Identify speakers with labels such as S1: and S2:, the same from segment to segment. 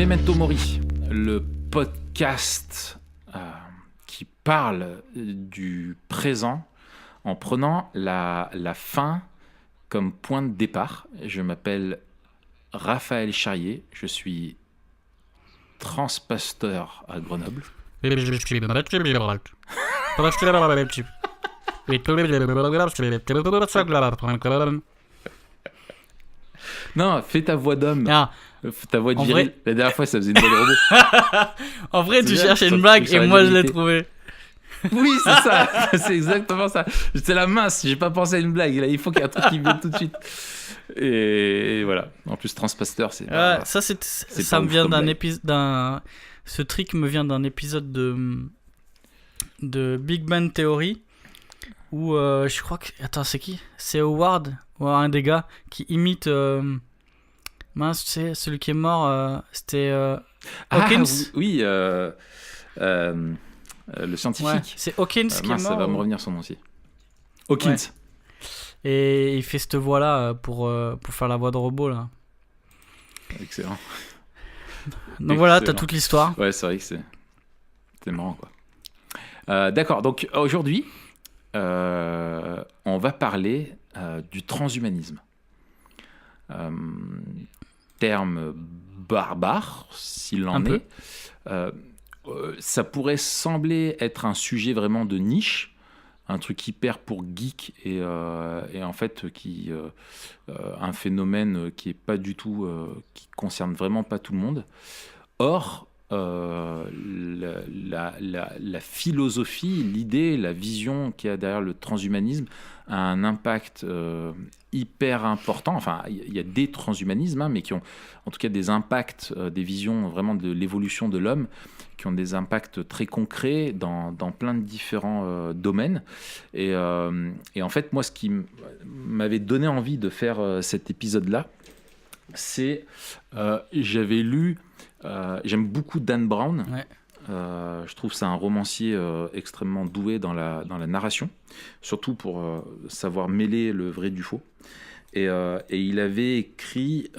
S1: Memento Mori, le podcast qui parle du présent en prenant la fin comme point de départ. Je m'appelle Raphaël Charrier, je suis transpasteur à Grenoble. Non, fais ta voix d'homme.
S2: Ah,
S1: Ta voix de
S2: en
S1: viril.
S2: vrai-
S1: La dernière fois, ça faisait une voix de robot.
S2: en vrai,
S1: C'est
S2: tu
S1: bien,
S2: cherchais
S1: ça
S2: une blague
S1: sur
S2: et
S1: la
S2: moi je l'ai
S1: dignité.
S2: trouvée.
S1: Oui, c'est ça. C'est exactement ça. C'est la mince. J'ai pas pensé à une blague. Là, il faut qu'il y ait un truc qui vienne tout de suite. Et voilà. En plus, transpasteur, c'est.
S2: Ouais, ça,
S1: c'est
S2: ça
S1: pas
S2: me
S1: ouf
S2: vient
S1: comme
S2: d'un
S1: blague.
S2: épisode. Ce trick me vient d'un épisode de Big Bang Theory où je crois que. Attends, c'est qui? C'est Howard, ou un des gars qui imite. Mince, tu sais, celui qui est mort, c'était Hawkins.
S1: Oui. Le scientifique.
S2: Ouais, c'est Hawkins qui est
S1: Mince, ça va
S2: mort.
S1: me revenir son nom aussi. Hawkins.
S2: Ouais. Et il fait cette voix-là pour faire la voix de robot là.
S1: Excellent.
S2: Donc voilà, t'as
S1: Excellent.
S2: toute l'histoire.
S1: Ouais, c'est vrai que c'est marrant, quoi. D'accord. Donc aujourd'hui, on va parler du transhumanisme. Terme barbare, s'il en
S2: Un peu.
S1: est. Ça pourrait sembler être un sujet vraiment de niche, un truc hyper pour geek et en fait un phénomène qui est pas du tout, qui concerne vraiment pas tout le monde. Or, la philosophie, l'idée, la vision qu'il y a derrière le transhumanisme a un impact hyper important. Enfin, il y a des transhumanismes, hein, mais qui ont en tout cas des impacts, des visions vraiment de l'évolution de l'homme, qui ont des impacts très concrets dans plein de différents domaines. Et en fait, moi, ce qui m'avait donné envie de faire cet épisode-là, c'est j'avais lu, j'aime beaucoup Dan Brown.
S2: Ouais.
S1: Je trouve que c'est un romancier extrêmement doué dans la narration, surtout pour savoir mêler le vrai du faux. Et il avait écrit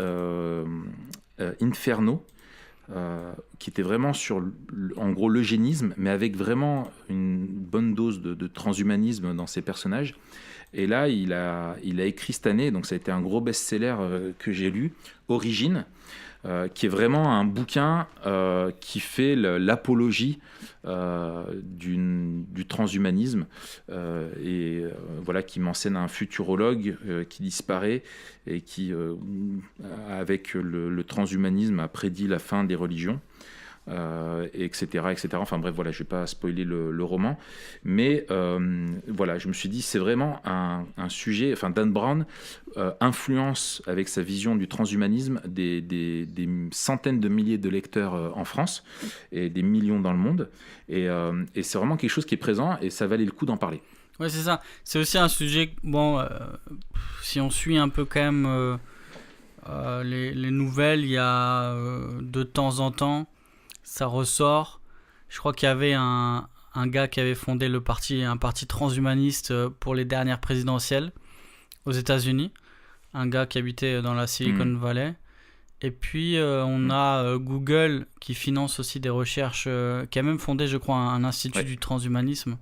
S1: Inferno, qui était vraiment sur, en gros, l'eugénisme, mais avec vraiment une bonne dose de transhumanisme dans ses personnages. Et là, il a écrit cette année, donc ça a été un gros best-seller que j'ai lu, Origine, qui est vraiment un bouquin qui fait l'apologie du transhumanisme et voilà, qui m'enseigne un futurologue qui disparaît et qui, avec le transhumanisme, a prédit la fin des religions. Etc., etc. Enfin bref, voilà, je vais pas spoiler le roman, mais voilà, je me suis dit c'est vraiment un sujet. Enfin, Dan Brown influence avec sa vision du transhumanisme des centaines de milliers de lecteurs en France et des millions dans le monde, et c'est vraiment quelque chose qui est présent et ça valait le coup d'en parler.
S2: Ouais, c'est ça. C'est aussi un sujet. Bon, si on suit un peu quand même les nouvelles, il y a de temps en temps. Ça ressort. Je crois qu'il y avait un gars qui avait fondé un parti transhumaniste pour les dernières présidentielles aux États-Unis. Un gars qui habitait dans la Silicon Valley. Et puis on a Google qui finance aussi des recherches, qui a même fondé, je crois, un institut du transhumanisme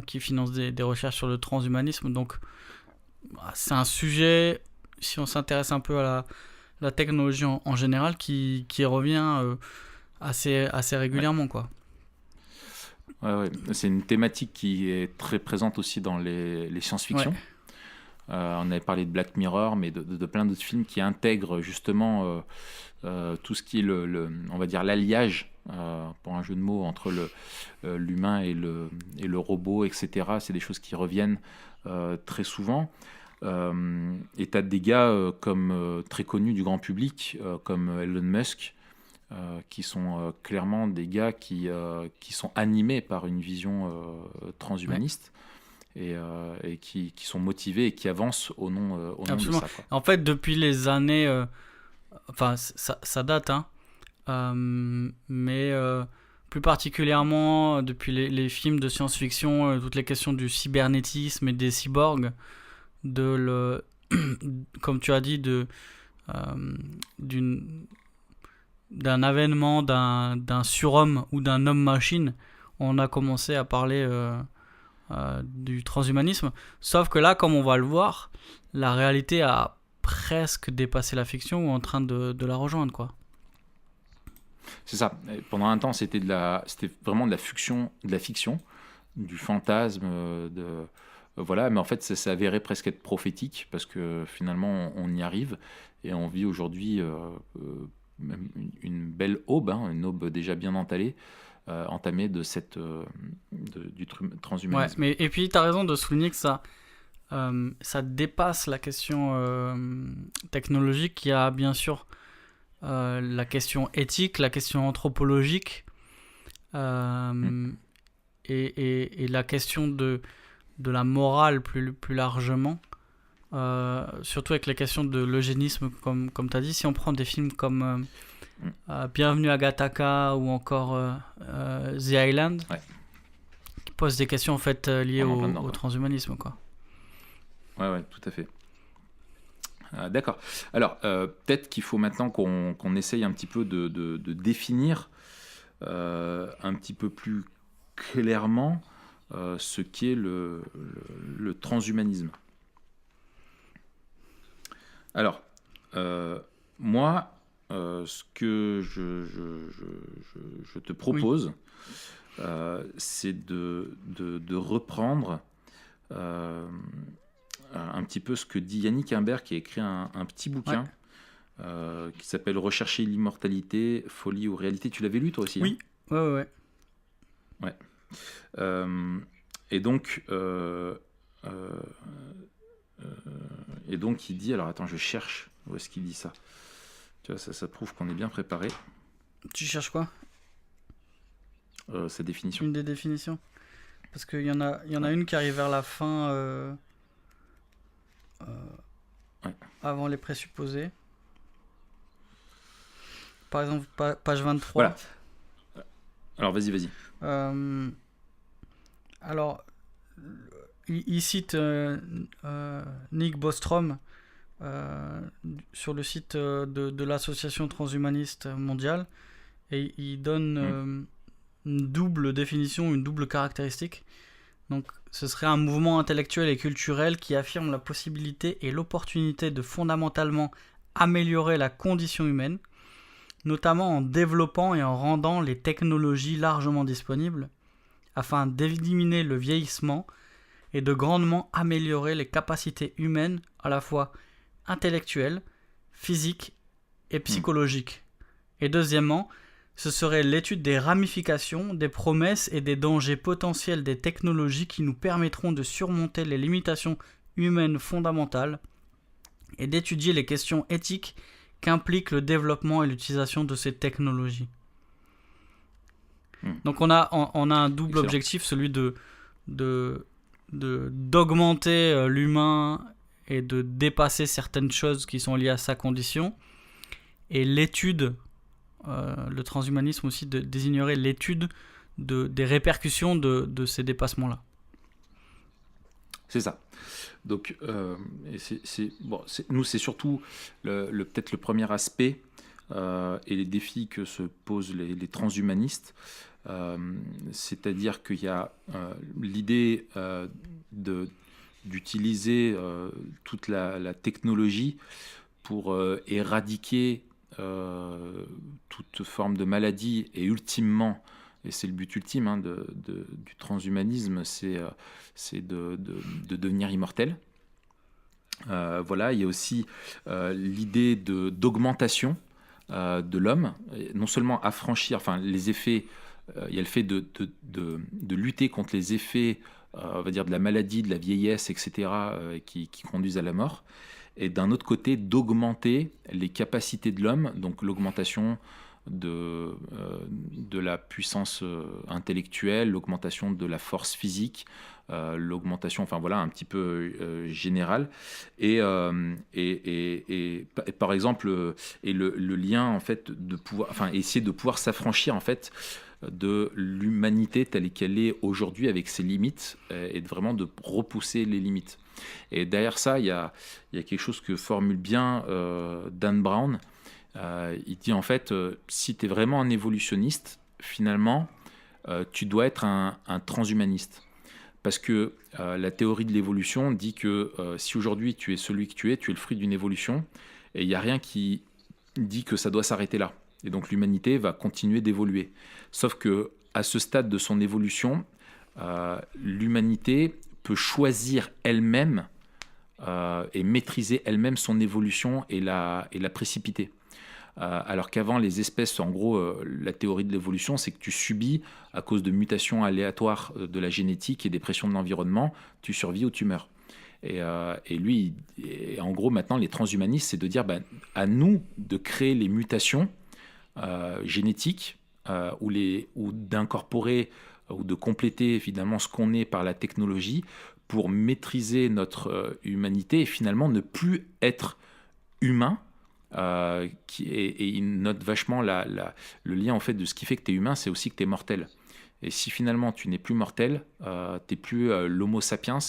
S2: qui finance des recherches sur le transhumanisme. Donc c'est un sujet, si on s'intéresse un peu à la technologie en général, qui revient assez régulièrement, quoi.
S1: Ouais. C'est une thématique qui est très présente aussi dans les science-fiction.
S2: Ouais.
S1: On avait parlé de Black Mirror, mais de plein d'autres films qui intègrent justement tout ce qui est on va dire l'alliage, pour un jeu de mots, entre l'humain et le robot, etc. C'est des choses qui reviennent très souvent. Et tu as des gars comme très connus du grand public, comme Elon Musk, qui sont clairement des gars qui sont animés par une vision transhumaniste. Et qui sont motivés et qui avancent au nom de
S2: Absolument.
S1: ça, quoi.
S2: En fait, depuis les années... enfin, ça date, hein. Mais plus particulièrement depuis les films de science-fiction, toutes les questions du cybernétisme et des cyborgs, comme tu as dit, d'une d'un avènement d'un surhomme ou d'un homme-machine, on a commencé à parler du transhumanisme. Sauf que là, comme on va le voir, la réalité a presque dépassé la fiction ou est en train de la rejoindre, quoi.
S1: C'est ça. Et pendant un temps, c'était vraiment de la fiction, du fantasme, voilà. Mais en fait, ça s'est avéré presque être prophétique parce que finalement, on y arrive et on vit aujourd'hui même une belle aube, hein, une aube déjà bien entamée de du
S2: Ouais,
S1: transhumanisme.
S2: et puis tu as raison de souligner que ça dépasse la question technologique. Il y a bien sûr la question éthique, la question anthropologique
S1: Mm.
S2: et la question de la morale plus largement. Surtout avec les questions de l'eugénisme, comme tu as dit. Si on prend des films comme Bienvenue à Gattaca ou encore The Island,
S1: Ouais,
S2: qui posent des questions en fait liées
S1: on est en plein dedans,
S2: au
S1: quoi.
S2: transhumanisme, quoi.
S1: Ouais, tout à fait. D'accord. Alors, peut-être qu'il faut maintenant qu'on essaye un petit peu de définir un petit peu plus clairement ce qu'est le transhumanisme. Alors, moi, ce que je te
S2: Oui.
S1: propose, c'est de reprendre un petit peu ce que dit Yannick Imbert, qui a écrit un petit
S2: Ouais.
S1: bouquin qui s'appelle Rechercher l'immortalité, folie ou réalité. Tu l'avais lu toi aussi, hein?
S2: Oui. Ouais.
S1: Ouais. Et donc, euh, il dit, alors attends, je cherche où est-ce qu'il dit ça. Tu vois, ça prouve qu'on est bien préparé,
S2: Tu cherches quoi?
S1: sa définition.
S2: Une des définitions? Parce qu'il y en a
S1: Ouais.
S2: une qui arrive vers la fin,
S1: Ouais.
S2: avant les présupposés. Par exemple, page 23.
S1: Voilà. Alors vas-y.
S2: Alors, il cite Nick Bostrom sur le site de l'Association transhumaniste mondiale, et il donne une double définition, une double caractéristique. Donc, ce serait un mouvement intellectuel et culturel qui affirme la possibilité et l'opportunité de fondamentalement améliorer la condition humaine, notamment en développant et en rendant les technologies largement disponibles, afin d'éliminer le vieillissement et de grandement améliorer les capacités humaines à la fois intellectuelles, physiques et psychologiques. Et deuxièmement, ce serait l'étude des ramifications, des promesses et des dangers potentiels des technologies qui nous permettront de surmonter les limitations humaines fondamentales et d'étudier les questions éthiques qu'implique le développement et l'utilisation de ces technologies. Donc on a un double
S1: Excellent.
S2: objectif, celui d'augmenter l'humain et de dépasser certaines choses qui sont liées à sa condition, et l'étude, le transhumanisme aussi, désignerait l'étude des répercussions de ces dépassements-là.
S1: C'est ça. Donc, nous, c'est surtout peut-être le premier aspect et les défis que se posent les transhumanistes. C'est-à-dire qu'il y a l'idée d'utiliser toute la technologie pour éradiquer toute forme de maladie et ultimement, et c'est le but ultime du transhumanisme, c'est de devenir immortel. Voilà, il y a aussi l'idée d'augmentation de l'homme, non seulement affranchir, enfin les effets, il y a le fait de lutter contre les effets, on va dire, de la maladie, de la vieillesse, etc., qui conduisent à la mort, et d'un autre côté d'augmenter les capacités de l'homme, donc l'augmentation de la puissance intellectuelle, l'augmentation de la force physique, l'augmentation, enfin voilà, un petit peu générale, et par exemple, et le lien en fait de pouvoir, enfin essayer de pouvoir s'affranchir en fait de l'humanité telle qu'elle est aujourd'hui avec ses limites, et vraiment de repousser les limites. Et derrière ça, il y a quelque chose que formule bien Dan Brown, Il dit en fait, si tu es vraiment un évolutionniste, finalement, tu dois être un transhumaniste. Parce que la théorie de l'évolution dit que si aujourd'hui tu es celui que tu es le fruit d'une évolution, et il n'y a rien qui dit que ça doit s'arrêter là. Et donc l'humanité va continuer d'évoluer. Sauf que à ce stade de son évolution, l'humanité peut choisir elle-même et maîtriser elle-même son évolution et la précipiter. Alors qu'avant, les espèces, en gros, la théorie de l'évolution, c'est que tu subis, à cause de mutations aléatoires de la génétique et des pressions de l'environnement, tu survis ou tu meurs. Et lui, en gros, maintenant, les transhumanistes, c'est de dire à nous de créer les mutations génétiques ou d'incorporer ou de compléter finalement ce qu'on est par la technologie pour maîtriser notre humanité et finalement ne plus être humain. Et il note vachement le lien en fait de ce qui fait que tu es humain, c'est aussi que tu es mortel. Et si finalement tu n'es plus mortel, tu n'es plus l'homo sapiens,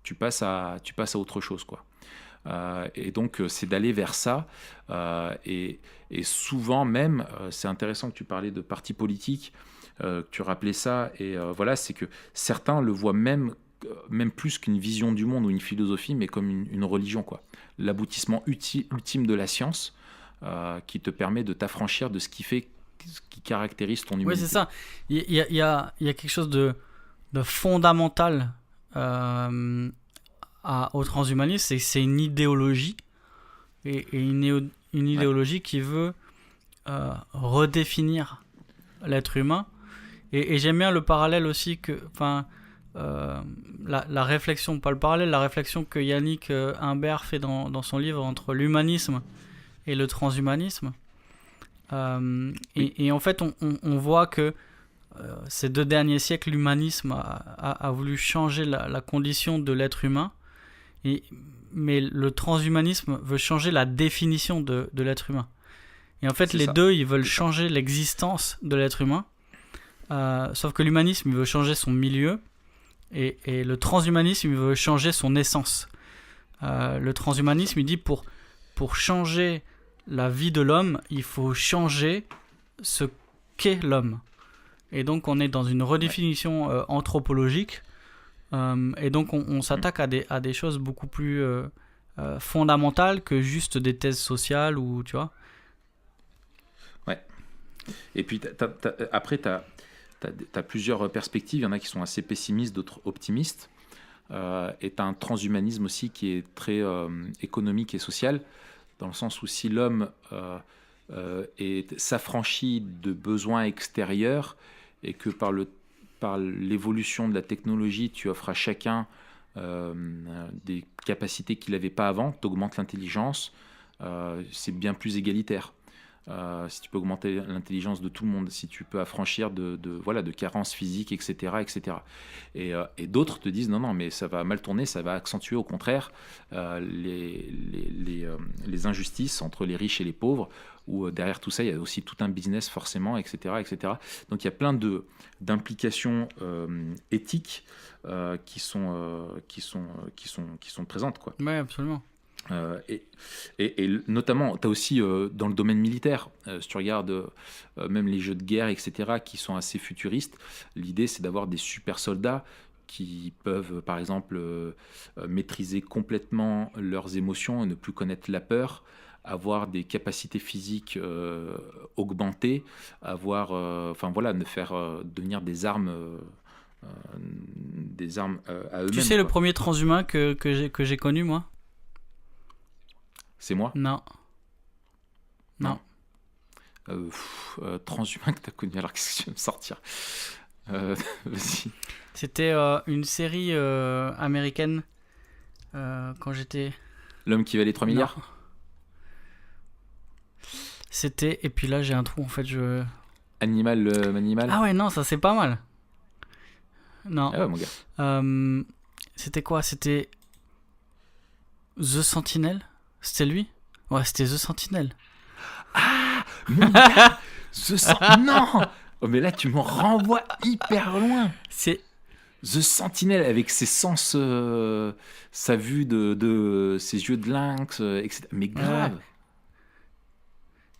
S1: tu passes à autre chose, quoi. Et donc c'est d'aller vers ça. Et souvent même, c'est intéressant que tu parlais de partis politiques, que tu rappelais ça. Et voilà, c'est que certains le voient même plus qu'une vision du monde ou une philosophie, mais comme une religion, quoi. L'aboutissement ultime de la science qui te permet de t'affranchir de ce qui caractérise ton humanité.
S2: Oui, c'est ça. Il y a quelque chose de fondamental au transhumanisme, c'est une idéologie et une idéologie qui veut redéfinir l'être humain. Et j'aime bien le parallèle aussi la réflexion, pas le parallèle, la réflexion que Yannick Humbert fait dans son livre entre l'humanisme et le transhumanisme. Et en fait, on voit que ces 2 derniers siècles, l'humanisme a voulu changer la condition de l'être humain, mais le transhumanisme veut changer la définition de l'être humain. Et en fait, c'est les ça. Deux, ils veulent changer l'existence de l'être humain, sauf que l'humanisme, il veut changer son milieu, et le transhumanisme, il veut changer son essence. Le transhumanisme, il dit pour changer la vie de l'homme, il faut changer ce qu'est l'homme. Et donc, on est dans une redéfinition anthropologique. Et donc, on s'attaque à des choses beaucoup plus fondamentales que juste des thèses sociales ou, tu vois.
S1: Ouais. Et puis, après, tu as plusieurs perspectives. Il y en a qui sont assez pessimistes, d'autres optimistes. Et tu as un transhumanisme aussi qui est très économique et social, dans le sens où si l'homme s'affranchit de besoins extérieurs et que par l'évolution de la technologie, tu offres à chacun des capacités qu'il n'avait pas avant, tu augmentes l'intelligence, c'est bien plus égalitaire. Si tu peux augmenter l'intelligence de tout le monde, si tu peux affranchir de carences physiques, etc. etc. Et d'autres te disent non, mais ça va mal tourner, ça va accentuer au contraire les injustices entre les riches et les pauvres, où derrière tout ça, il y a aussi tout un business forcément, etc. etc. Donc il y a plein d'implications éthiques qui sont présentes, quoi.
S2: Oui, absolument.
S1: Et notamment, tu as aussi dans le domaine militaire, si tu regardes même les jeux de guerre, etc., qui sont assez futuristes, l'idée c'est d'avoir des super soldats qui peuvent, par exemple, maîtriser complètement leurs émotions et ne plus connaître la peur, avoir des capacités physiques augmentées, ne faire devenir des armes à eux-mêmes.
S2: Tu sais, le premier transhumain que j'ai connu, moi?
S1: C'est moi?
S2: Non.
S1: Transhumain que tu as connu, alors qu'est-ce que tu vas me sortir? Vas-y.
S2: C'était une série américaine quand j'étais...
S1: L'homme qui valait 3 milliards?
S2: Non. C'était... Et puis là, j'ai un trou, en fait,
S1: Animal.
S2: Ah ouais, non, ça c'est pas mal. Non.
S1: Ah ouais, mon gars.
S2: C'était quoi? C'était... The Sentinel? C'était lui? Ouais, c'était The Sentinel.
S1: Ah, mon gars. Non. Oh, mais là, tu me renvoies hyper loin.
S2: C'est
S1: The Sentinel avec ses sens, sa vue de ses yeux de lynx, etc. Mais grave.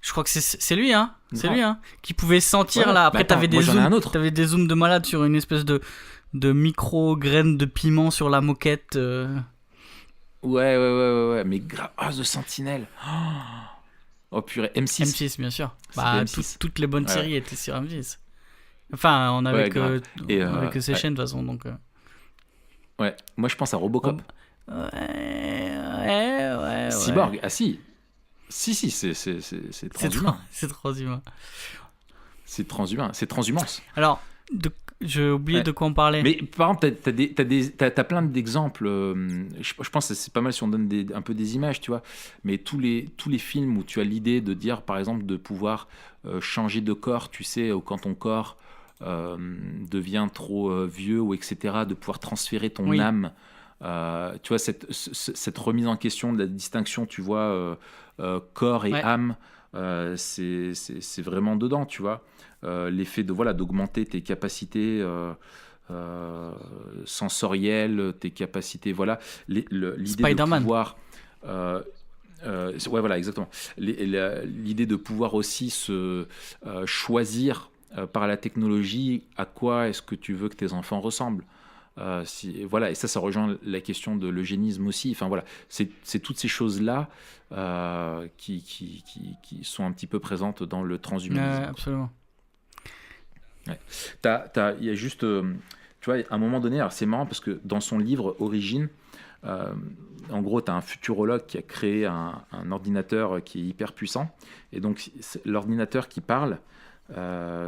S2: Je crois que c'est lui, hein. C'est
S1: Non.
S2: lui, hein. Qui pouvait sentir,
S1: Ouais.
S2: là. Après,
S1: Bah, attends,
S2: t'avais
S1: moi, j'en ai un autre.
S2: t'avais des zooms de malade sur une espèce de micro-graines de piment sur la moquette.
S1: Ouais. Mais The Sentinelle. Oh purée, M6.
S2: M6, bien sûr.
S1: C'était
S2: Bah,
S1: M6.
S2: toutes les bonnes
S1: Ouais.
S2: séries étaient sur M6. Enfin, on avait
S1: Ouais, grave. Et,
S2: on avait que ces
S1: ouais.
S2: chaînes, de toute façon, donc...
S1: Ouais, moi je pense à Robocop.
S2: Ouais.
S1: Cyborg, ah si. Si, c'est transhumain.
S2: C'est transhumain.
S1: C'est transhumain, c'est transhumance.
S2: Alors, j'ai oublié
S1: Ouais.
S2: de quoi on parlait.
S1: Mais par exemple, t'as plein d'exemples. Je pense que c'est pas mal si on donne un peu des images, tu vois. Mais tous les films où tu as l'idée de dire, par exemple, de pouvoir changer de corps, tu sais, ou quand ton corps devient trop vieux, ou etc., de pouvoir transférer ton
S2: Oui.
S1: âme. Tu vois, cette remise en question de la distinction, tu vois, corps et
S2: Ouais.
S1: âme, c'est vraiment dedans, tu vois. L'effet d'augmenter tes capacités sensorielles, tes capacités, voilà. L'idée de
S2: Spider-Man.
S1: pouvoir... ouais, voilà, exactement. L'idée de pouvoir aussi se choisir par la technologie à quoi est-ce que tu veux que tes enfants ressemblent. Voilà, et ça rejoint la question de l'eugénisme aussi. Enfin voilà, c'est toutes ces choses-là qui sont un petit peu présentes dans le transhumanisme.
S2: Absolument.
S1: Ouais. Il y a juste, tu vois, à un moment donné, alors c'est marrant parce que dans son livre Origine, en gros, tu as un futurologue qui a créé un ordinateur qui est hyper puissant. Et donc, l'ordinateur qui parle,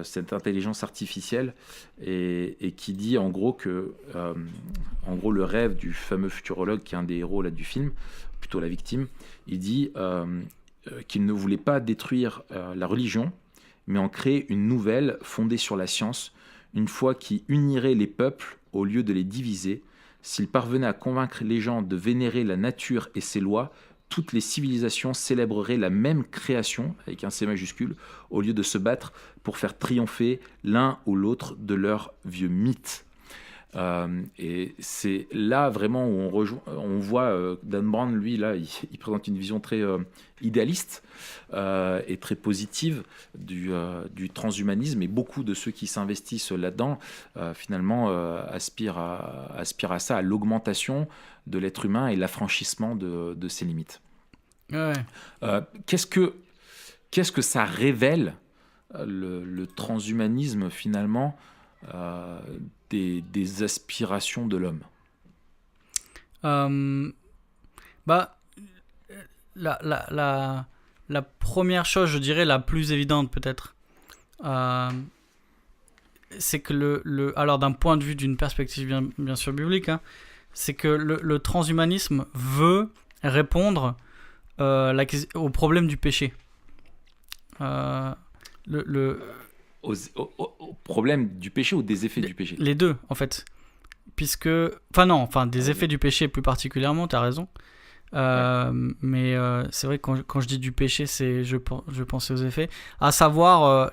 S1: cette intelligence artificielle, et qui dit en gros que le rêve du fameux futurologue, qui est un des héros là, du film, plutôt la victime, il dit qu'il ne voulait pas détruire la religion, mais en créer une nouvelle fondée sur la science, une foi qui unirait les peuples au lieu de les diviser. S'il parvenait à convaincre les gens de vénérer la nature et ses lois, toutes les civilisations célébreraient la même création, avec un C majuscule, au lieu de se battre pour faire triompher l'un ou l'autre de leurs vieux mythes. Et c'est là vraiment où on voit Dan Brown, lui, là, il présente une vision très idéaliste et très positive du transhumanisme, et beaucoup de ceux qui s'investissent là-dedans, finalement, aspirent à ça, à l'augmentation de l'être humain et l'affranchissement de ses limites.
S2: Ouais.
S1: Qu'est-ce que ça révèle, le transhumanisme, finalement, des aspirations de l'homme?
S2: Bah, la première chose, je dirais la plus évidente peut-être, c'est que alors d'un point de vue d'une perspective bien sûr biblique, hein, c'est que le transhumanisme veut répondre au problème du péché.
S1: Au problème du péché ou des effets du péché?
S2: Les deux, en fait. Des effets du péché plus particulièrement, tu as raison. Mais c'est vrai que quand je dis du péché, je pensais aux effets. À savoir,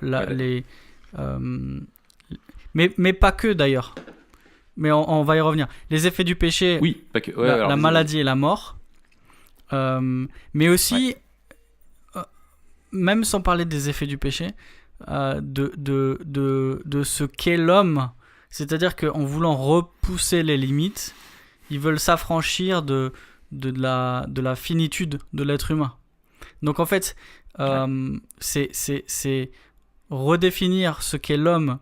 S2: mais pas que d'ailleurs. Mais on va y revenir. Les effets du péché,
S1: oui, pas que,
S2: la maladie et la mort. Mais aussi, même sans parler des effets du péché, de ce qu'est l'homme, c'est-à-dire qu'en voulant repousser les limites, ils veulent s'affranchir de la finitude de l'être humain. Donc en fait, c'est redéfinir ce qu'est l'homme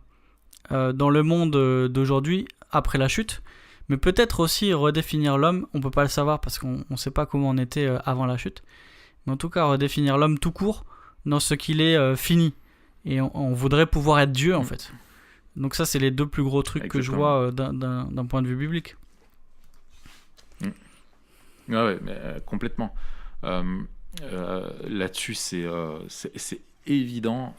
S2: dans le monde d'aujourd'hui après la chute, mais peut-être aussi redéfinir l'homme, on peut pas le savoir parce qu'on ne sait pas comment on était avant la chute, mais en tout cas redéfinir l'homme tout court dans ce qu'il est fini. Et on voudrait pouvoir être Dieu, en fait. Donc ça, c'est les deux plus gros trucs que je vois d'un point de vue biblique.
S1: Ouais, mais, complètement. Là-dessus, c'est évident.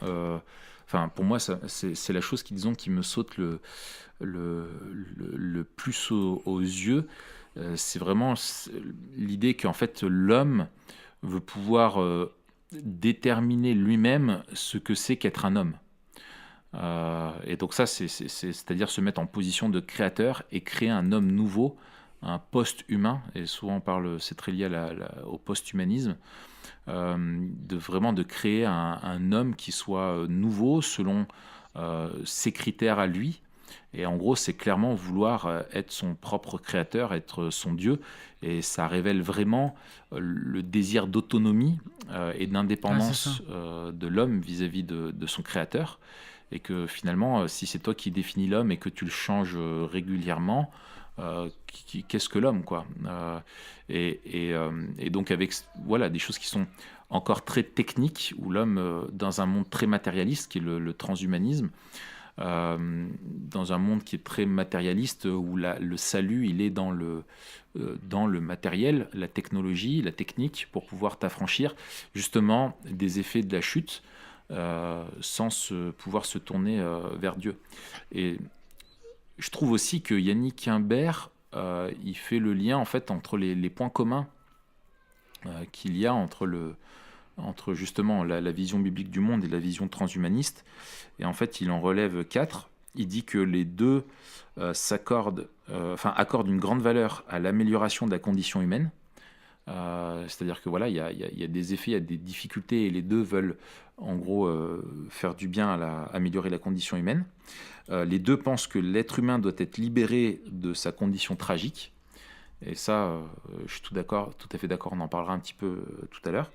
S1: Enfin, pour moi, c'est la chose qui me saute le plus aux yeux. C'est vraiment l'idée qu'en fait, l'homme veut pouvoir déterminer lui-même ce que c'est qu'être un homme. Et donc ça, c'est-à-dire se mettre en position de créateur et créer un homme nouveau, un post-humain, et souvent on parle, c'est très lié au post-humanisme, de créer un homme qui soit nouveau selon ses critères à lui. Et en gros, c'est clairement vouloir être son propre créateur, être son Dieu. Et ça révèle vraiment le désir d'autonomie et d'indépendance de l'homme vis-à-vis de son créateur. Et que finalement, si c'est toi qui définis l'homme et que tu le changes régulièrement, qu'est-ce que l'homme, quoi. Et donc avec des choses qui sont encore très techniques, où l'homme, dans un monde très matérialiste, qui est le transhumanisme, dans un monde qui est très matérialiste, où le salut, il est dans le matériel, la technologie, la technique, pour pouvoir t'affranchir justement des effets de la chute, sans pouvoir se tourner vers Dieu. Et je trouve aussi que Yannick Imbert, il fait le lien en fait entre les points communs qu'il y a entre justement la vision biblique du monde et la vision transhumaniste. Et en fait, il en relève 4. Il dit que les deux accordent une grande valeur à l'amélioration de la condition humaine. C'est-à-dire que voilà, il y a des effets, il y a des difficultés, et les deux veulent en gros faire du bien améliorer la condition humaine. Les deux pensent que l'être humain doit être libéré de sa condition tragique. Et ça, je suis tout à fait d'accord, on en parlera un petit peu tout à l'heure.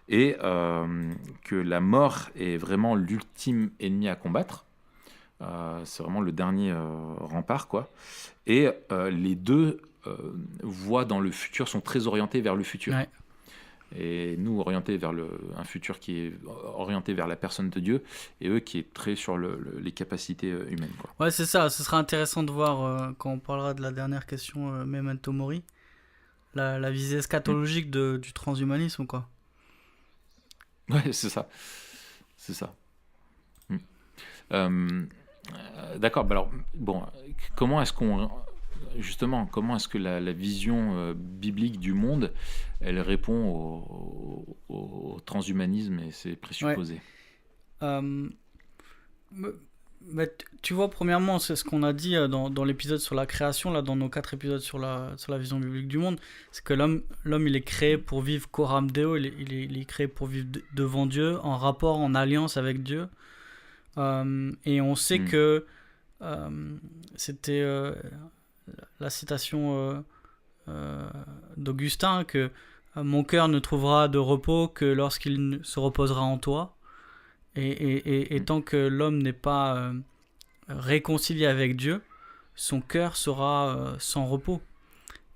S1: Et que la mort est vraiment l'ultime ennemi à combattre. C'est vraiment le dernier rempart, quoi. Et les deux voient dans le futur, sont très orientés vers le futur.
S2: Ouais.
S1: Et nous, orientés vers un futur qui est orienté vers la personne de Dieu, et eux qui est très sur les capacités humaines, quoi.
S2: Ouais, c'est ça. Ce sera intéressant de voir quand on parlera de la dernière question, Memento Mori, la visée eschatologique du transhumanisme, quoi.
S1: Ouais, c'est ça. C'est ça. D'accord. Alors, bon, comment est-ce que la vision biblique du monde, elle répond au transhumanisme et ses présupposés?
S2: Mais tu vois, premièrement, c'est ce qu'on a dit dans l'épisode sur la création, là, dans nos 4 épisodes sur la vision biblique du monde, c'est que l'homme il est créé pour vivre coram Deo, il est créé pour vivre devant Dieu, en rapport, en alliance avec Dieu. Et on sait que c'était la citation d'Augustin, que mon cœur ne trouvera de repos que lorsqu'il se reposera en toi. Et tant que l'homme n'est pas réconcilié avec Dieu, son cœur sera sans repos.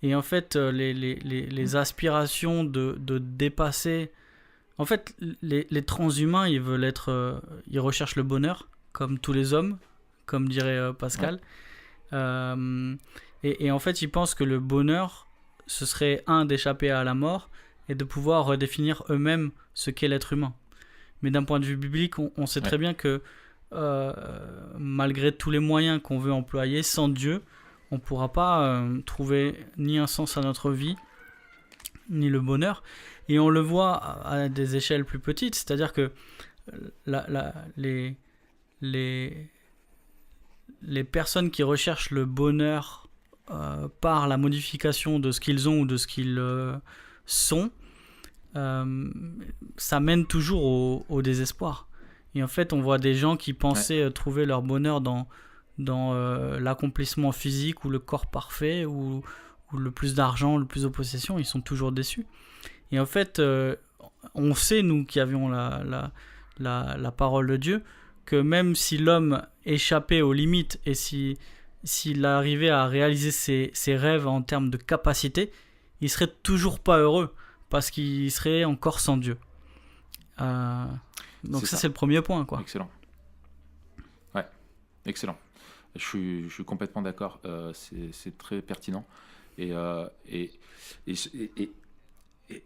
S2: Et en fait, les aspirations de dépasser... En fait, les transhumains, ils recherchent le bonheur, comme tous les hommes, comme dirait Pascal. Ouais. Et en fait, ils pensent que le bonheur, ce serait d'échapper à la mort et de pouvoir redéfinir eux-mêmes ce qu'est l'être humain. Mais d'un point de vue biblique, on sait très bien que malgré tous les moyens qu'on veut employer, sans Dieu, on ne pourra pas trouver ni un sens à notre vie, ni le bonheur. Et on le voit à des échelles plus petites, c'est-à-dire que les personnes qui recherchent le bonheur par la modification de ce qu'ils ont ou de ce qu'ils sont, ça mène toujours au désespoir. Et en fait, on voit des gens qui pensaient trouver leur bonheur dans l'accomplissement physique ou le corps parfait ou le plus d'argent, le plus de possessions, ils sont toujours déçus. Et en fait, on sait, nous qui avions la parole de Dieu, que même si l'homme échappait aux limites et s'il arrivait à réaliser ses rêves en termes de capacité, il serait toujours pas heureux parce qu'il serait encore sans Dieu. Donc ça, c'est le premier point, quoi.
S1: Excellent. Ouais, excellent. Je suis complètement d'accord. C'est très pertinent. Et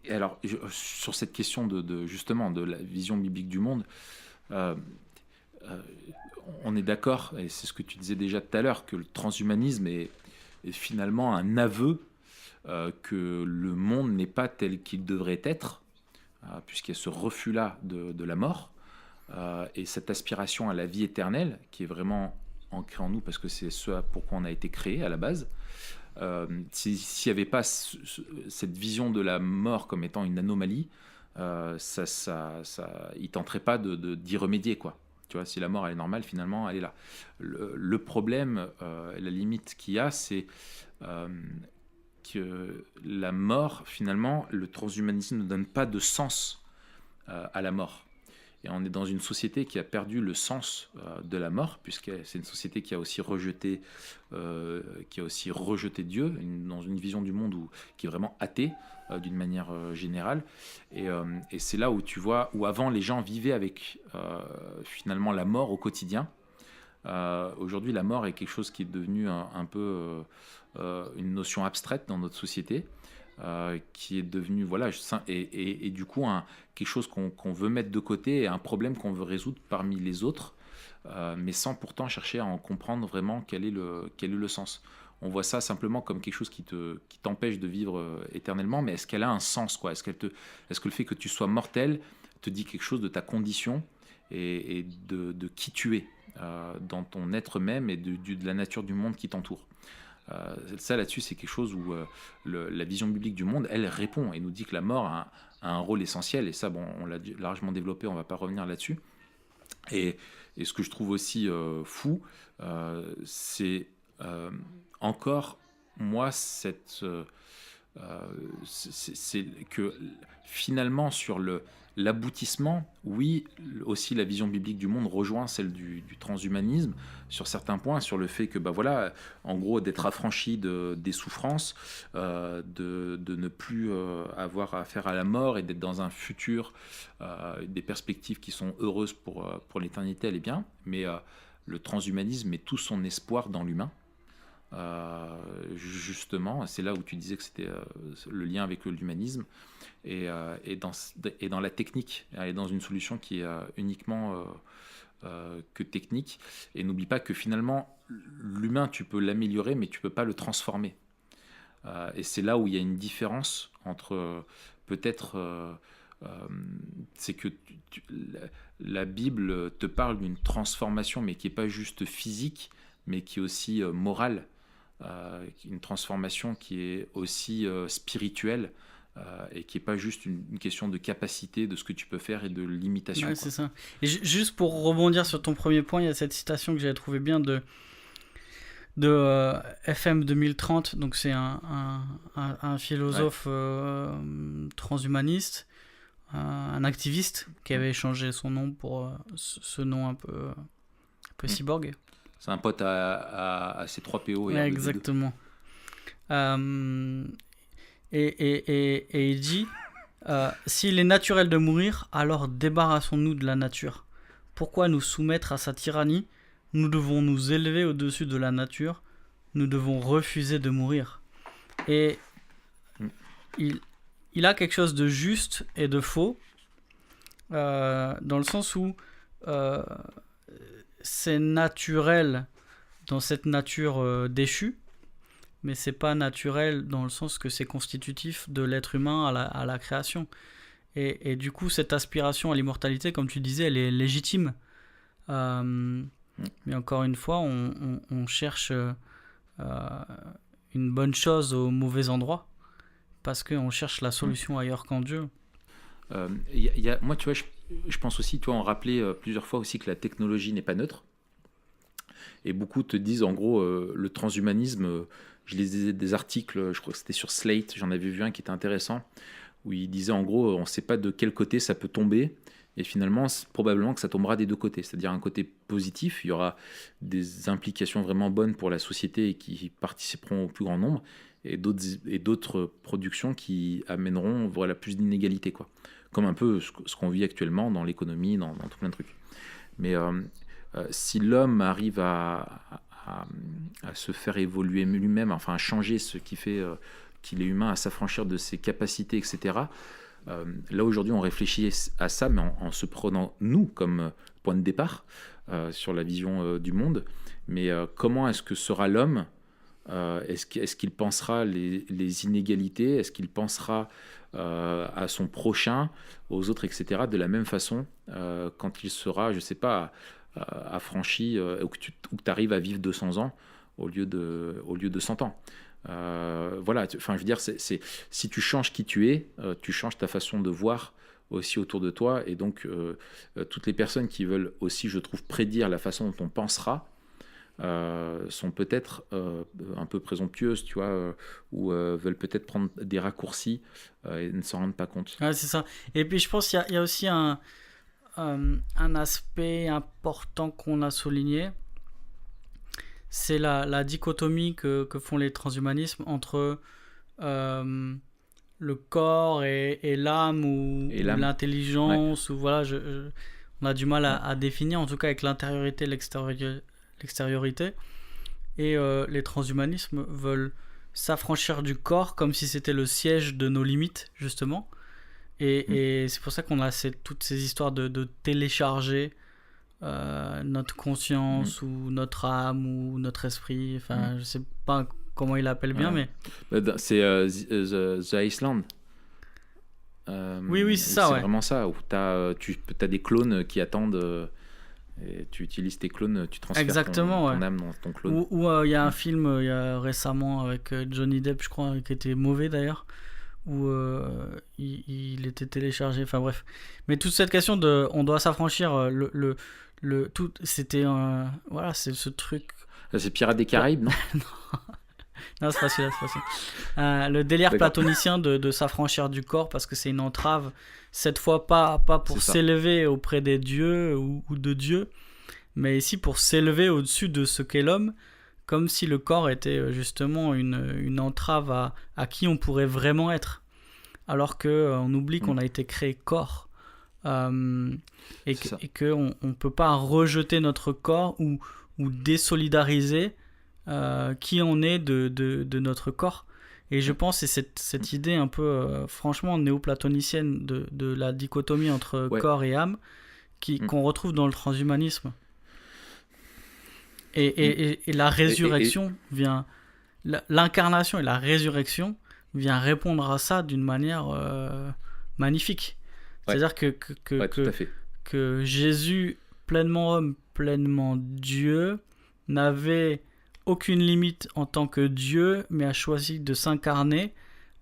S1: alors, sur cette question justement de la vision biblique du monde, on est d'accord, et c'est ce que tu disais déjà tout à l'heure, que le transhumanisme est finalement un aveu que le monde n'est pas tel qu'il devrait être, puisqu'il y a ce refus-là de la mort, et cette aspiration à la vie éternelle, qui est vraiment ancrée en nous, parce que c'est ce pourquoi on a été créé à la base. S'il n'y avait pas cette vision de la mort comme étant une anomalie, il tenterait pas d'y remédier, quoi. Tu vois, si la mort elle est normale, finalement, elle est là. Le problème, la limite qu'il y a, c'est euh, que la mort, finalement, le transhumanisme ne donne pas de sens à la mort. Et on est dans une société qui a perdu le sens de la mort, puisque c'est une société qui a aussi rejeté Dieu, dans une vision du monde qui est vraiment athée d'une manière générale. Et c'est là où tu vois, où avant les gens vivaient avec finalement la mort au quotidien. Aujourd'hui, la mort est quelque chose qui est devenu un peu une notion abstraite dans notre société. Qui est devenu et du coup quelque chose qu'on veut mettre de côté et un problème qu'on veut résoudre parmi les autres, mais sans pourtant chercher à en comprendre vraiment quel est le sens. On voit ça simplement comme quelque chose qui t'empêche de vivre éternellement, mais est-ce qu'elle a un sens, quoi? Est-ce que le fait que tu sois mortel te dit quelque chose de ta condition et de qui tu es dans ton être même et de la nature du monde qui t'entoure? Ça là-dessus, c'est quelque chose où la vision biblique du monde, elle répond et nous dit que la mort a un rôle essentiel. Et ça, bon, on l'a largement développé, on ne va pas revenir là-dessus. Et ce que je trouve aussi fou, c'est encore, moi, c'est que finalement, sur l'aboutissement, oui, aussi la vision biblique du monde rejoint celle du transhumanisme sur certains points, sur le fait que, voilà, en gros, d'être affranchi des souffrances, de ne plus avoir affaire à la mort et d'être dans un futur, des perspectives qui sont heureuses pour l'éternité, elle est bien, mais le transhumanisme met tout son espoir dans l'humain. Justement, c'est là où tu disais que c'était le lien avec l'humanisme et dans la technique, et dans une solution qui est uniquement que technique. Et n'oublie pas que finalement, l'humain, tu peux l'améliorer, mais tu peux pas le transformer. Et c'est là où il y a une différence entre peut-être c'est que la Bible te parle d'une transformation, mais qui n'est pas juste physique, mais qui est aussi morale. Une transformation qui est aussi spirituelle et qui n'est pas juste une question de capacité de ce que tu peux faire et de limitation.
S2: Ouais, c'est ça. Et juste pour rebondir sur ton premier point, il y a cette citation que j'avais trouvé bien de FM 2030. Donc c'est un philosophe transhumaniste, un activiste qui avait changé son nom pour ce nom un peu cyborg.
S1: C'est un pote à C3PO.
S2: Ouais, exactement. Et il dit s'il est naturel de mourir, alors débarrassons-nous de la nature. Pourquoi nous soumettre à sa tyrannie? Nous devons nous élever au-dessus de la nature. Nous devons refuser de mourir. Et il a quelque chose de juste et de faux, dans le sens où c'est naturel dans cette nature déchue, mais c'est pas naturel dans le sens que c'est constitutif de l'être humain à la création. Et du coup, cette aspiration à l'immortalité, comme tu disais, elle est légitime. Mais encore une fois, on cherche une bonne chose au mauvais endroit, parce qu'on cherche la solution ailleurs qu'en Dieu.
S1: Moi, tu vois, je pense aussi, toi, on rappelait plusieurs fois aussi que la technologie n'est pas neutre. Et beaucoup te disent, en gros, le transhumanisme, je lisais des articles, je crois que c'était sur Slate, j'en avais vu un qui était intéressant, où il disait, en gros, on ne sait pas de quel côté ça peut tomber, et finalement, probablement que ça tombera des deux côtés. C'est-à-dire un côté positif, il y aura des implications vraiment bonnes pour la société et qui participeront au plus grand nombre, et d'autres productions qui amèneront plus d'inégalités, quoi. Comme un peu ce qu'on vit actuellement dans l'économie, dans tout plein de trucs. Mais si l'homme arrive à se faire évoluer lui-même, enfin à changer ce qui fait qu'il est humain, à s'affranchir de ses capacités, etc., là aujourd'hui on réfléchit à ça, mais en se prenant nous comme point de départ sur la vision du monde. Mais comment est-ce que sera l'homme? Est-ce qu'il pensera les inégalités? Est-ce qu'il pensera à son prochain, aux autres, etc. de la même façon quand il sera, je sais pas, affranchi, ou que tu arrives à vivre 200 ans au lieu de 100 ans. Voilà, enfin je veux dire, si tu changes qui tu es, tu changes ta façon de voir aussi autour de toi. Et donc, toutes les personnes qui veulent aussi, je trouve, prédire la façon dont on pensera, sont peut-être un peu présomptueuses, tu vois, ou veulent peut-être prendre des raccourcis et ne s'en rendent pas compte.
S2: Ouais, c'est ça. Et puis je pense qu'il y a aussi un aspect important qu'on a souligné, c'est la dichotomie que font les transhumanismes entre le corps et l'âme ou l'intelligence, ou voilà, on a du mal à définir, en tout cas avec l'intériorité et l'extériorité. Et les transhumanismes veulent s'affranchir du corps comme si c'était le siège de nos limites, justement. Et c'est pour ça qu'on a toutes ces histoires de télécharger notre conscience ou notre âme ou notre esprit. Enfin, je sais pas comment il l'appelle bien, mais...
S1: C'est The Iceland.
S2: Oui, c'est ça,
S1: C'est vraiment ça, où tu as des clones qui attendent... et tu utilises tes clones, tu transfères ton âme dans ton clone.
S2: Ou il y a un film il y a récemment avec Johnny Depp, je crois, qui était mauvais d'ailleurs, où il était téléchargé, enfin bref. Mais toute cette question de on doit s'affranchir, tout, c'était voilà, c'est ce truc.
S1: C'est Pirates des Caraïbes, non?
S2: Non, c'est pas celui-là, le délire platonicien de s'affranchir du corps, parce que c'est une entrave, cette fois pas pour s'élever auprès des dieux ou de Dieu, mais ici pour s'élever au-dessus de ce qu'est l'homme, comme si le corps était justement une entrave à qui on pourrait vraiment être, alors qu'on oublie qu'on a été créé corps, et qu'on ne peut pas rejeter notre corps ou désolidariser qui on est de notre corps. Et je pense que c'est cette idée un peu franchement néoplatonicienne de la dichotomie entre corps et âme qu'on retrouve dans le transhumanisme. Et la résurrection vient... L'incarnation et la résurrection vient répondre à ça d'une manière magnifique. C'est-à-dire que Jésus, pleinement homme, pleinement Dieu, n'avait aucune limite en tant que Dieu, mais a choisi de s'incarner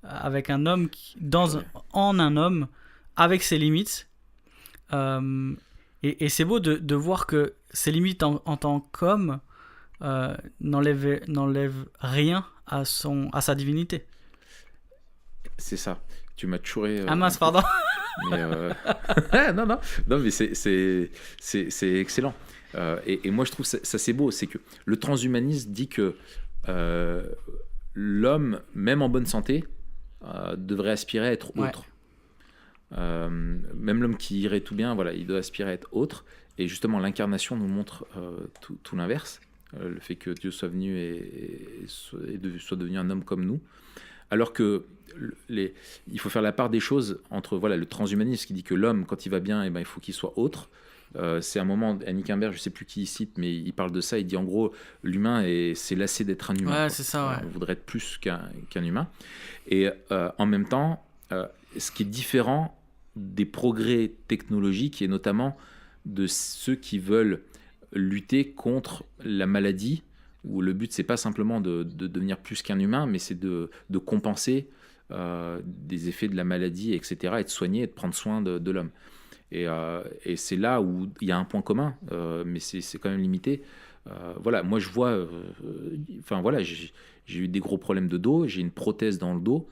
S2: avec un homme en un homme, avec ses limites. Et c'est beau de voir que ses limites en tant qu'homme n'enlèvent rien à sa divinité.
S1: C'est ça. Tu m'as chouré.
S2: Ah mince, pardon.
S1: Mais non, mais c'est excellent. Et moi je trouve ça c'est beau, c'est que le transhumanisme dit que l'homme, même en bonne santé, devrait aspirer à être autre. Même l'homme qui irait tout bien, voilà, il doit aspirer à être autre. Et justement, l'incarnation nous montre tout l'inverse, le fait que Dieu soit venu et soit devenu un homme comme nous. Alors que il faut faire la part des choses entre le transhumanisme qui dit que l'homme, quand il va bien, il faut qu'il soit autre. C'est un moment, Annick Imbert, je ne sais plus qui il cite, mais il parle de ça, il dit en gros, l'humain s'est lassé d'être un humain.
S2: Ouais, c'est ça,
S1: on voudrait être plus qu'un humain. Et en même temps, ce qui est différent des progrès technologiques, et notamment de ceux qui veulent lutter contre la maladie, où le but, c'est pas simplement de devenir plus qu'un humain, mais c'est de compenser des effets de la maladie, etc., et de soigner et de prendre soin de l'homme. Et c'est là où il y a un point commun, mais c'est quand même limité. Moi je vois, j'ai eu des gros problèmes de dos, j'ai une prothèse dans le dos.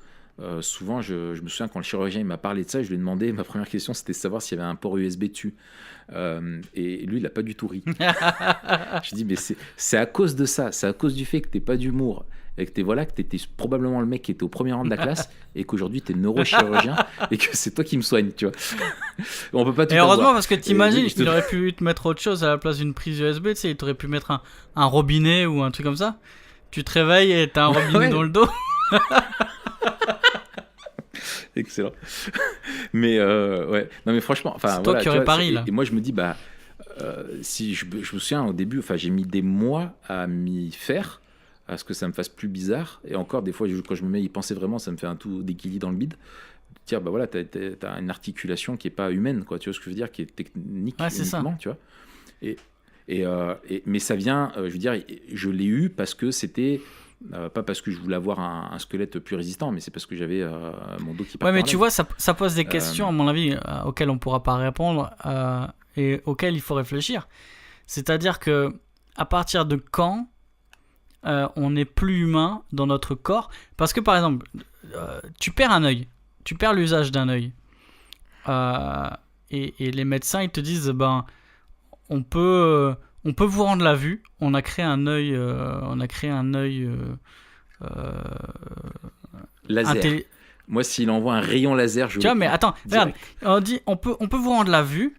S1: Souvent, je me souviens quand le chirurgien il m'a parlé de ça, je lui ai demandé, ma première question c'était de savoir s'il y avait un port USB dessus. Et lui, il n'a pas du tout ri. Je dis, mais c'est à cause de ça, c'est à cause du fait que tu n'es pas d'humour, et que tu étais probablement le mec qui était au premier rang de la classe, et qu'aujourd'hui tu es neurochirurgien, et que c'est toi qui me soigne, tu vois. On peut pas tout
S2: et heureusement,
S1: avoir.
S2: parce que t'imagines, il aurait pu te mettre autre chose à la place d'une prise USB, tu sais, il t'aurait pu mettre un robinet ou un truc comme ça. Tu te réveilles et t'as un robinet dans le dos.
S1: Excellent. Mais non mais franchement,
S2: c'est toi qui aurais pari là.
S1: Et moi je me dis si je me souviens au début, j'ai mis des mois à m'y faire, à ce que ça me fasse plus bizarre. Et encore des fois quand je me mets à y penser vraiment, ça me fait un tout déguilis dans le bide. Dire t'as une articulation qui est pas humaine, quoi. Tu vois ce que je veux dire, qui est technique uniquement, tu vois. Mais ça vient, je veux dire, je l'ai eu parce que c'était Pas parce que je voulais avoir un squelette plus résistant, mais c'est parce que j'avais mon dos qui partait.
S2: Ouais, mais tu vois, ça pose des questions, à mon avis, auxquelles on ne pourra pas répondre et auxquelles il faut réfléchir. C'est-à-dire que à partir de quand on n'est plus humain dans notre corps? Parce que, par exemple, tu perds un œil, tu perds l'usage d'un œil. Et les médecins, ils te disent, on peut vous rendre la vue. On a créé un œil,
S1: laser. Moi, s'il envoie un rayon laser, je.
S2: Tu vois, mais attends, regarde, on dit, on peut vous rendre la vue,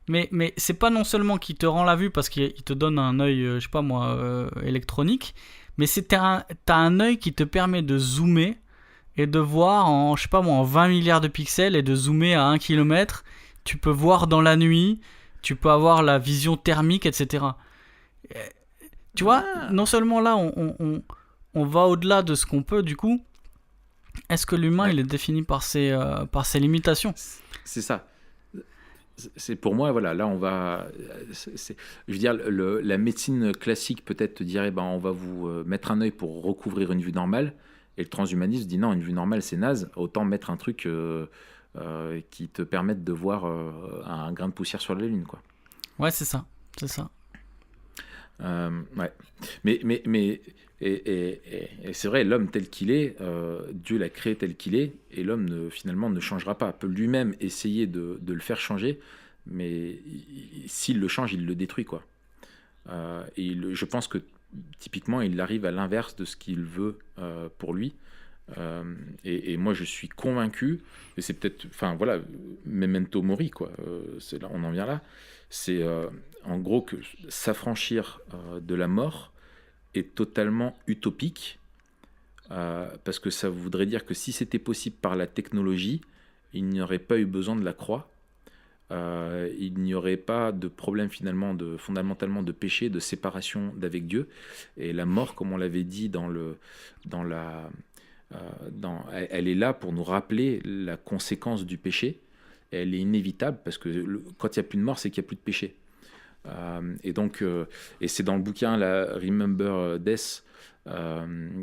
S2: mais c'est pas non seulement qu'il te rend la vue parce qu'il te donne un œil, je sais pas moi, électronique, mais t'as un œil qui te permet de zoomer et de voir en, je sais pas moi, en 20 milliards de pixels et de zoomer à 1 km. Tu peux voir dans la nuit, tu peux avoir la vision thermique, etc. Tu vois, non seulement là, on va au-delà de ce qu'on peut, du coup, est-ce que l'humain, il est défini par ses limitations?
S1: C'est ça. C'est pour moi, voilà, là on va. Je veux dire, la médecine classique peut-être te dirait, on va vous mettre un œil pour recouvrir une vue normale. Et le transhumanisme dit non, une vue normale c'est naze, autant mettre un truc qui te permette de voir un grain de poussière sur la lune, quoi.
S2: Ouais, c'est ça.
S1: Ouais. Mais c'est vrai, l'homme tel qu'il est, Dieu l'a créé tel qu'il est, et l'homme finalement ne changera pas. Peut lui-même essayer de le faire changer, mais s'il le change, il le détruit, quoi. Et je pense que typiquement, il arrive à l'inverse de ce qu'il veut pour lui. Et moi, je suis convaincu, et c'est peut-être, enfin voilà, memento mori, quoi. C'est là, on en vient là. C'est en gros que s'affranchir de la mort est totalement utopique, parce que ça voudrait dire que si c'était possible par la technologie, il n'y aurait pas eu besoin de la croix. Il n'y aurait pas de problème fondamentalement de péché, de séparation d'avec Dieu. Et la mort, comme on l'avait dit elle est là pour nous rappeler la conséquence du péché. Elle est inévitable parce que quand il n'y a plus de mort, c'est qu'il n'y a plus de péché. Et donc, et c'est dans le bouquin la Remember Death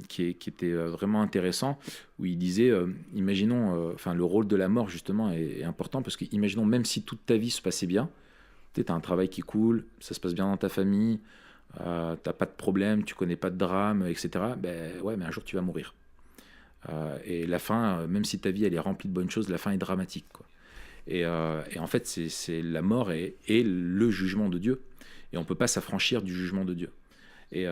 S1: qui était vraiment intéressant, où il disait, imaginons, le rôle de la mort justement est important, parce que imaginons, même si toute ta vie se passait bien, tu as un travail qui coule, ça se passe bien dans ta famille, t'as pas de problème, tu connais pas de drame, etc. Ouais, mais un jour tu vas mourir. Et la fin, même si ta vie elle est remplie de bonnes choses, la fin est dramatique, quoi. Et en fait, c'est la mort est le jugement de Dieu, et on peut pas s'affranchir du jugement de Dieu. Et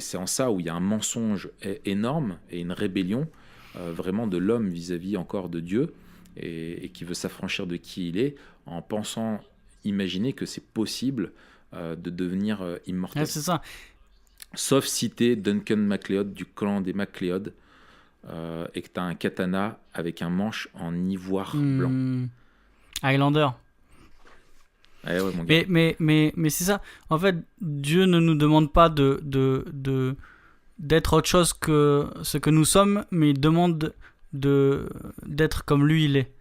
S1: c'est en ça où il y a un mensonge énorme et une rébellion vraiment de l'homme vis-à-vis encore de Dieu, et qui veut s'affranchir de qui il est en pensant, imaginer que c'est possible de devenir immortel.
S2: Ouais, c'est ça.
S1: Sauf si t'es Duncan MacLeod du clan des MacLeod et que t'as un katana avec un manche en ivoire blanc.
S2: Highlander.
S1: Ouais, mon gars.
S2: Mais c'est ça. En fait, Dieu ne nous demande pas d'être autre chose que ce que nous sommes, mais il demande d'être comme lui il est,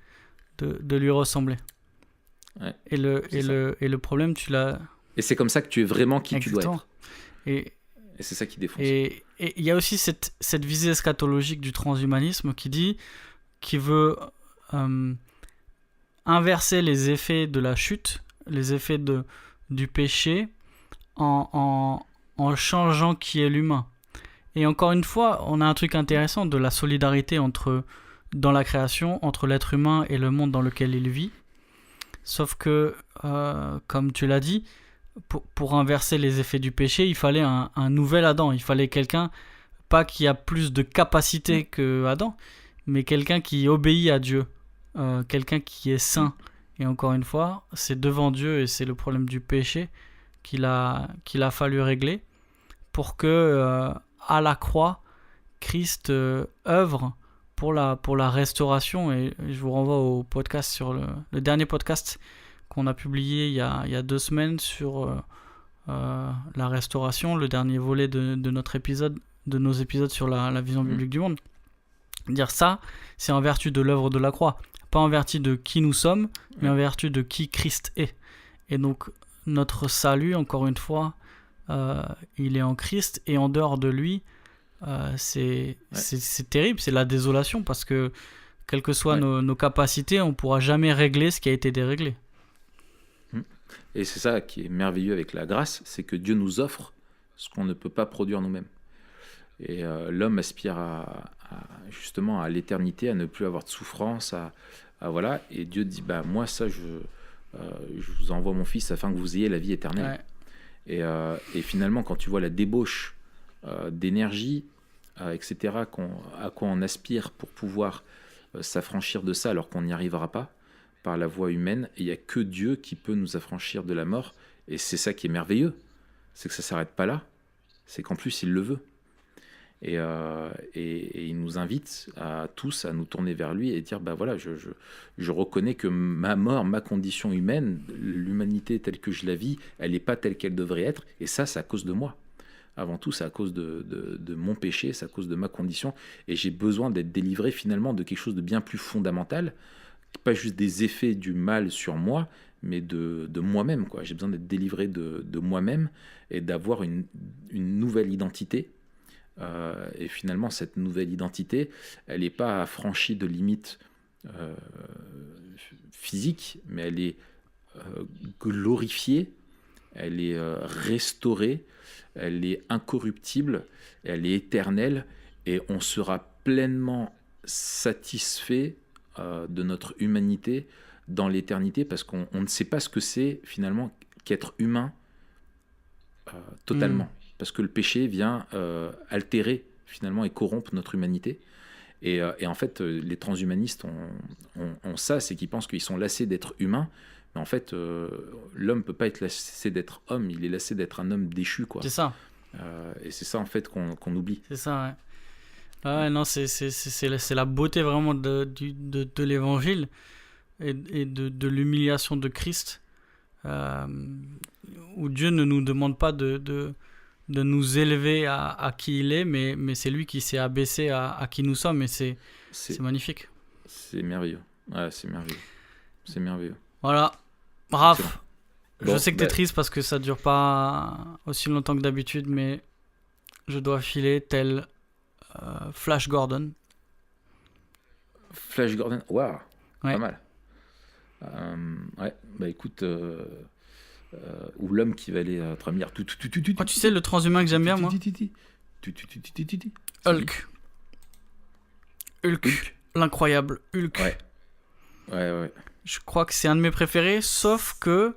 S2: de lui ressembler.
S1: Ouais,
S2: et le problème, tu l'as...
S1: Et c'est comme ça que tu es vraiment qui
S2: Exactement.
S1: tu dois être. Et c'est ça qui défonce.
S2: Et il y a aussi cette visée eschatologique du transhumanisme qui veut inverser les effets de la chute, les effets du péché, en changeant qui est l'humain. Et encore une fois, on a un truc intéressant de la solidarité dans la création entre l'être humain et le monde dans lequel il vit. Sauf que, comme tu l'as dit, pour inverser les effets du péché, il fallait un nouvel Adam. Il fallait quelqu'un, pas qui a plus de capacité que Adam, mais quelqu'un qui obéit à Dieu, quelqu'un qui est saint. Et encore une fois, c'est devant Dieu, et c'est le problème du péché qu'il a fallu régler pour que, à la croix, Christ œuvre pour la restauration. Et je vous renvoie au podcast sur le dernier podcast qu'on a publié il y a 2 semaines sur la restauration, le dernier volet de nos épisodes sur la vision biblique du monde. Dire ça, c'est en vertu de l'œuvre de la croix, pas en vertu de qui nous sommes, mais en vertu de qui Christ est. Et donc notre salut, encore une fois, il est en Christ, et en dehors de lui, c'est terrible, c'est la désolation, parce que quelles que soient nos capacités, on ne pourra jamais régler ce qui a été déréglé.
S1: Et c'est ça qui est merveilleux avec la grâce, c'est que Dieu nous offre ce qu'on ne peut pas produire nous-mêmes. Et l'homme aspire justement à l'éternité, à ne plus avoir de souffrance, voilà. Et Dieu dit, moi ça, je vous envoie mon fils afin que vous ayez la vie éternelle. Et finalement, quand tu vois la débauche d'énergie, etc., à quoi on aspire pour pouvoir s'affranchir de ça, alors qu'on n'y arrivera pas par la voie humaine, et il n'y a que Dieu qui peut nous affranchir de la mort. Et c'est ça qui est merveilleux, c'est que ça ne s'arrête pas là, c'est qu'en plus il le veut. Et il nous invite à tous à nous tourner vers lui et dire, voilà, je reconnais que ma mort, ma condition humaine, l'humanité telle que je la vis, elle n'est pas telle qu'elle devrait être, et ça, c'est à cause de moi. Avant tout, c'est à cause de mon péché, c'est à cause de ma condition, et j'ai besoin d'être délivré finalement de quelque chose de bien plus fondamental, pas juste des effets du mal sur moi, mais de moi-même, quoi. J'ai besoin d'être délivré de moi-même et d'avoir une nouvelle identité. Et finalement, cette nouvelle identité, elle n'est pas affranchie de limites physiques, mais elle est glorifiée, elle est restaurée, elle est incorruptible, elle est éternelle, et on sera pleinement satisfait de notre humanité dans l'éternité, parce qu'on ne sait pas ce que c'est finalement qu'être humain totalement. Parce que le péché vient altérer finalement et corrompre notre humanité. Et en fait, les transhumanistes ont ça, c'est qu'ils pensent qu'ils sont lassés d'être humains, mais en fait, l'homme ne peut pas être lassé d'être homme, il est lassé d'être un homme déchu, quoi.
S2: C'est ça.
S1: Et c'est ça en fait qu'on oublie.
S2: C'est ça, ouais. Ouais, non, c'est la beauté vraiment de l'évangile et de l'humiliation de Christ, où Dieu ne nous demande pas de nous élever à qui il est, mais c'est lui qui s'est abaissé à qui nous sommes, et c'est magnifique.
S1: C'est merveilleux. Ouais, c'est merveilleux. C'est merveilleux.
S2: Voilà. Raph,
S1: bon,
S2: je sais que t'es triste parce que ça dure pas aussi longtemps que d'habitude, mais je dois filer tel Flash Gordon.
S1: Flash Gordon, waouh,
S2: ouais.
S1: Pas mal. Ouais, écoute, ou l'homme qui va aller à 3 milliards.
S2: Tu sais le transhumain que j'aime bien, moi. Hulk. L'incroyable Hulk.
S1: Ouais.
S2: Je crois que c'est un de mes préférés, sauf que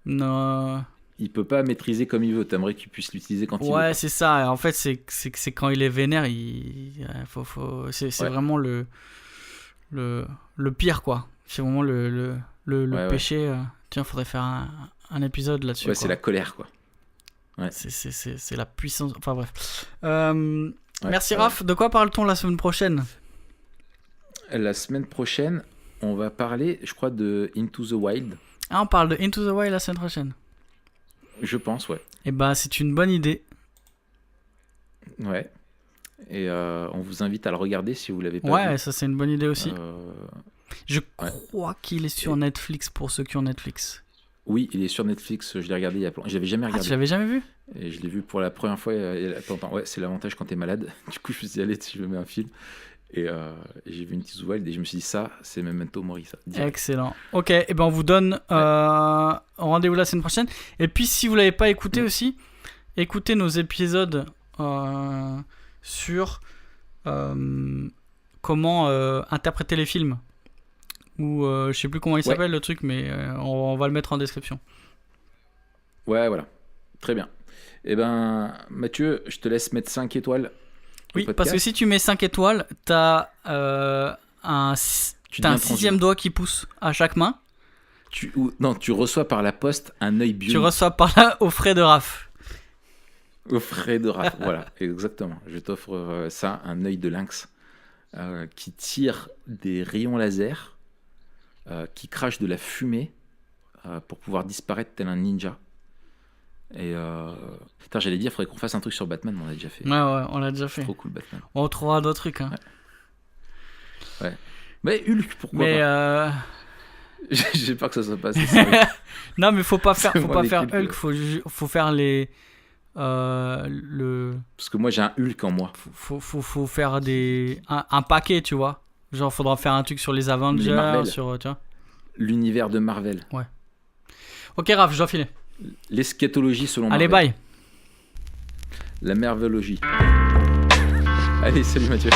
S2: non.
S1: Il peut pas maîtriser comme il veut. T'aimerais qu'il puisse l'utiliser quand il veut.
S2: Ouais, c'est ça. En fait, c'est quand il est vénère, c'est vraiment le pire, quoi. C'est vraiment le péché. Tiens, faudrait faire un épisode là-dessus.
S1: Ouais, c'est la colère, quoi. Ouais.
S2: C'est la puissance. Enfin bref. Merci Raph. De quoi parle-t-on la semaine prochaine ?
S1: La semaine prochaine, on va parler, je crois, de Into the Wild.
S2: Ah, on parle de Into the Wild la semaine prochaine ?
S1: Je pense, ouais.
S2: Eh ben, c'est une bonne idée.
S1: Ouais. Et on vous invite à le regarder si vous l'avez pas vu.
S2: Ouais, ça c'est une bonne idée aussi. Je crois qu'il est sur Netflix pour ceux qui ont Netflix.
S1: Oui, il est sur Netflix. Je l'ai regardé il y a je l'avais jamais regardé.
S2: Ah, tu l'avais jamais vu ?
S1: Et je l'ai vu pour la première fois. Attends, ouais, c'est l'avantage quand t'es malade. Du coup, je me suis dit, allez, si je me mets un film. Et j'ai vu Into the Wild et je me suis dit, ça, c'est Memento Mori, ça. Direct.
S2: Excellent. Ok, et ben on vous donne rendez-vous la semaine prochaine. Et puis, si vous l'avez pas écouté aussi, écoutez nos épisodes sur comment interpréter les films. Ou je sais plus comment il s'appelle le truc, mais on va le mettre en description.
S1: Ouais, voilà. Très bien. Eh ben, Mathieu, je te laisse mettre 5 étoiles.
S2: Oui, parce que si tu mets 5 étoiles, t'as un 6e doigt qui pousse à chaque main.
S1: Tu reçois par la poste un œil bionique.
S2: Tu reçois par là au frais de Raph.
S1: Au frais de Raph, voilà, exactement. Je t'offre ça, un œil de lynx qui tire des rayons laser, qui crache de la fumée pour pouvoir disparaître tel un ninja. Et j'allais dire, il faudrait qu'on fasse un truc sur Batman, mais on l'a déjà fait.
S2: Ouais, on l'a déjà fait.
S1: C'est trop cool, Batman.
S2: On trouvera d'autres trucs. Hein.
S1: Ouais. Mais Hulk, pourquoi
S2: pas
S1: J'ai peur que ça soit pas assez.
S2: Non, mais faut pas faire Hulk. Faut faire les
S1: Parce que moi, j'ai un Hulk en moi.
S2: Faut faire un paquet, tu vois. Genre, faudra faire un truc sur les Avengers, sur, tu vois.
S1: L'univers de Marvel.
S2: Ouais. Ok, Raph, je dois filer.
S1: L'eschatologie selon
S2: Allez,
S1: Marvel.
S2: bye.
S1: La mervelogie. Allez, salut Mathieu.